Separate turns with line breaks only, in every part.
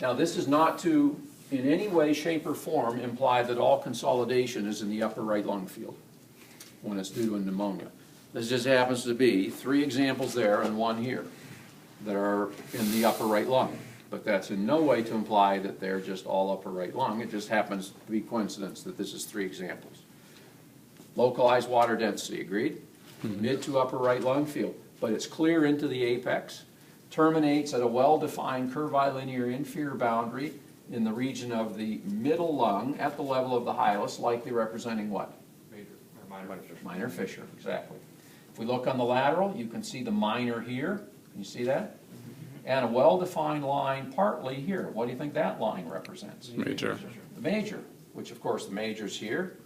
Now, this is not to, in any way, shape, or form, imply that all consolidation is in the upper right lung field when it's due to a pneumonia. This just happens to be 3 examples there and 1 here that are in the upper right lung. But that's in no way to imply that they're just all upper right lung. It just happens to be coincidence that this is 3 examples. Localized water density, agreed? Mid to upper right lung field. But it's clear into the apex, terminates at a well-defined curvilinear inferior boundary in the region of the middle lung at the level of the hilus, likely representing what? Minor fissure, exactly. If we look on the lateral, you can see the minor here. Can you see that? And a well-defined line partly here. What do you think that line represents?
Major.
The major, which of course the major's here,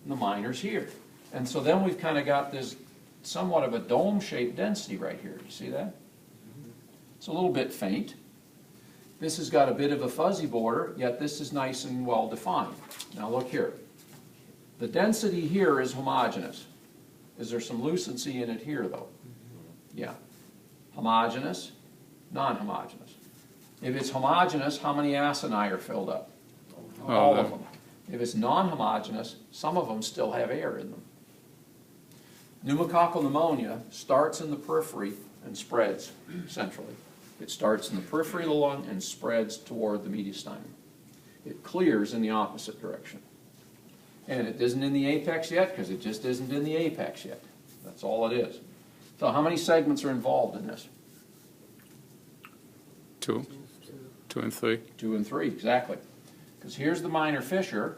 and the minor's here. And so then we've kind of got this somewhat of a dome-shaped density right here. You see that? It's a little bit faint. This has got a bit of a fuzzy border, yet this is nice and well-defined. Now look here. The density here is homogeneous. Is there some lucency in it here, though? Yeah. Homogeneous, non-homogeneous. If it's homogeneous, how many acini are filled up? All of them. If it's non-homogeneous, some of them still have air in them. Pneumococcal pneumonia starts in the periphery and spreads centrally. It starts in the periphery of the lung and spreads toward the mediastinum. It clears in the opposite direction. And it isn't in the apex yet because it just isn't in the apex yet. That's all it is. So how many segments are involved in this?
2. 2 and 3.
2 and 3, exactly. Because here's the minor fissure,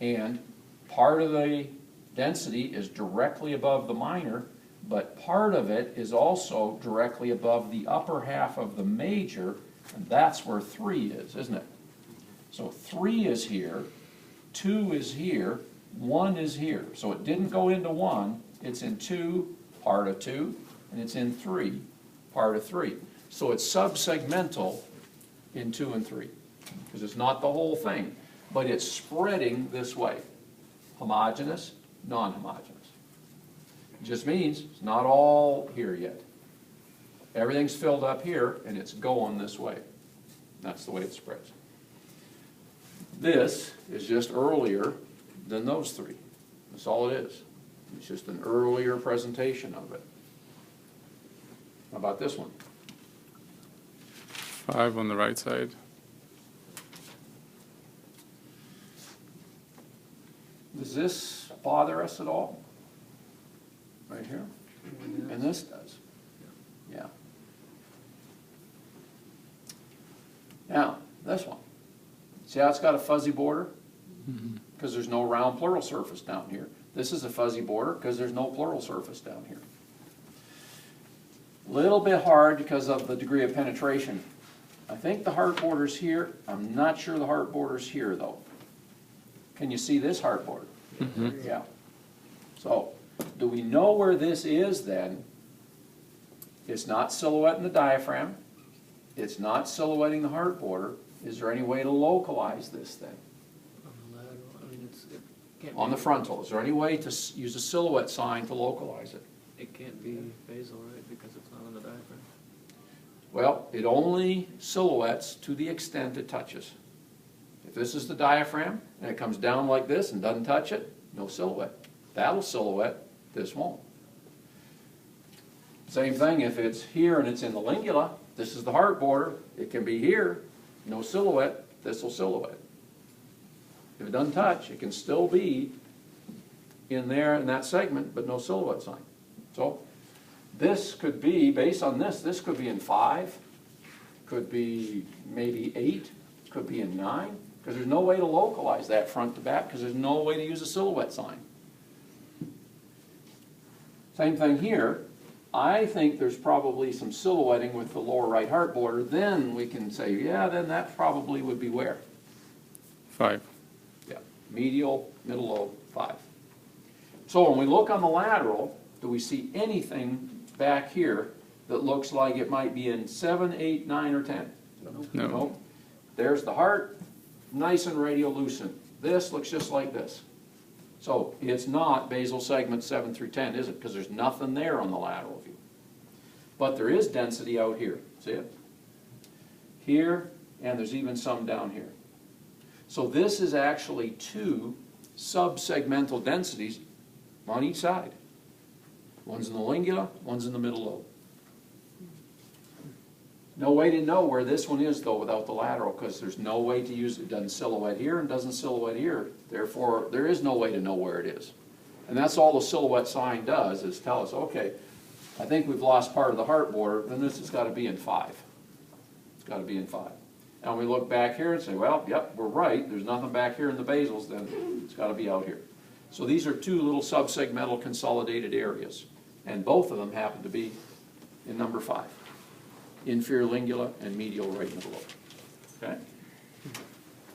and part of the density is directly above the minor, but part of it is also directly above the upper half of the major, and that's where 3 is, isn't it? So 3 is here, 2 is here, 1 is here. So it didn't go into 1, it's in 2, part of 2, and it's in 3, part of 3. So it's subsegmental in 2 and 3, because it's not the whole thing, but it's spreading this way. Homogeneous, non-homogeneous. It just means it's not all here yet. Everything's filled up here, and it's going this way. That's the way it spreads. This is just earlier than those 3. That's all it is. It's just an earlier presentation of it. How about this one?
5 on the right side.
Does this bother us at all? Right here? And this does. Yeah. Now, this one. See how it's got a fuzzy border? Because there's no round pleural surface down here. This is a fuzzy border because there's no pleural surface down here. Little bit hard because of the degree of penetration. I think the heart border's here. I'm not sure the heart border's here, though. Can you see this heart border? Yeah. So, do we know where this is then? It's not silhouetting the diaphragm. It's not silhouetting the heart border. Is there any way to localize this then?
On the lateral, I mean, it can't
On
be,
the frontal, is there any way to use a silhouette sign to localize it?
it can't be basal, right, because it's not on the diaphragm.
Well, it only silhouettes to the extent it touches. If this is the diaphragm and it comes down like this and doesn't touch it, no silhouette. That'll silhouette, this won't. Same thing if it's here and it's in the lingula, this is the heart border, it can be here, no silhouette, this will silhouette. If it doesn't touch, it can still be in there in that segment, but no silhouette sign. So this could be, based on this could be in 5, could be maybe 8, could be in 9, because there's no way to localize that front to back, because there's no way to use a silhouette sign. Same thing here. I think there's probably some silhouetting with the lower right heart border. Then we can say, yeah, then that probably would be where?
5.
Yeah, medial, middle lobe, 5. So when we look on the lateral, do we see anything back here that looks like it might be in 7, 8, 9, or 10?
No.
Nope. There's the heart, nice and radiolucent. This looks just like this. So it's not basal segment 7 through 10, is it? Because there's nothing there on the lateral view. But there is density out here. See it? Here and there's even some down here. So this is actually two subsegmental densities on each side. One's in the lingula, one's in the middle lobe. No way to know where this one is though without the lateral, because there's no way to use it. It doesn't silhouette here and doesn't silhouette here. Therefore, there is no way to know where it is. And that's all the silhouette sign does, is tell us, okay, I think we've lost part of the heart border, then this has got to be in 5. It's got to be in 5. And we look back here and say, well, yep, we're right. There's nothing back here in the basals, then it's got to be out here. So these are two little subsegmental consolidated areas. And both of them happen to be in number 5. Inferior lingula and medial right middle lobe. Okay?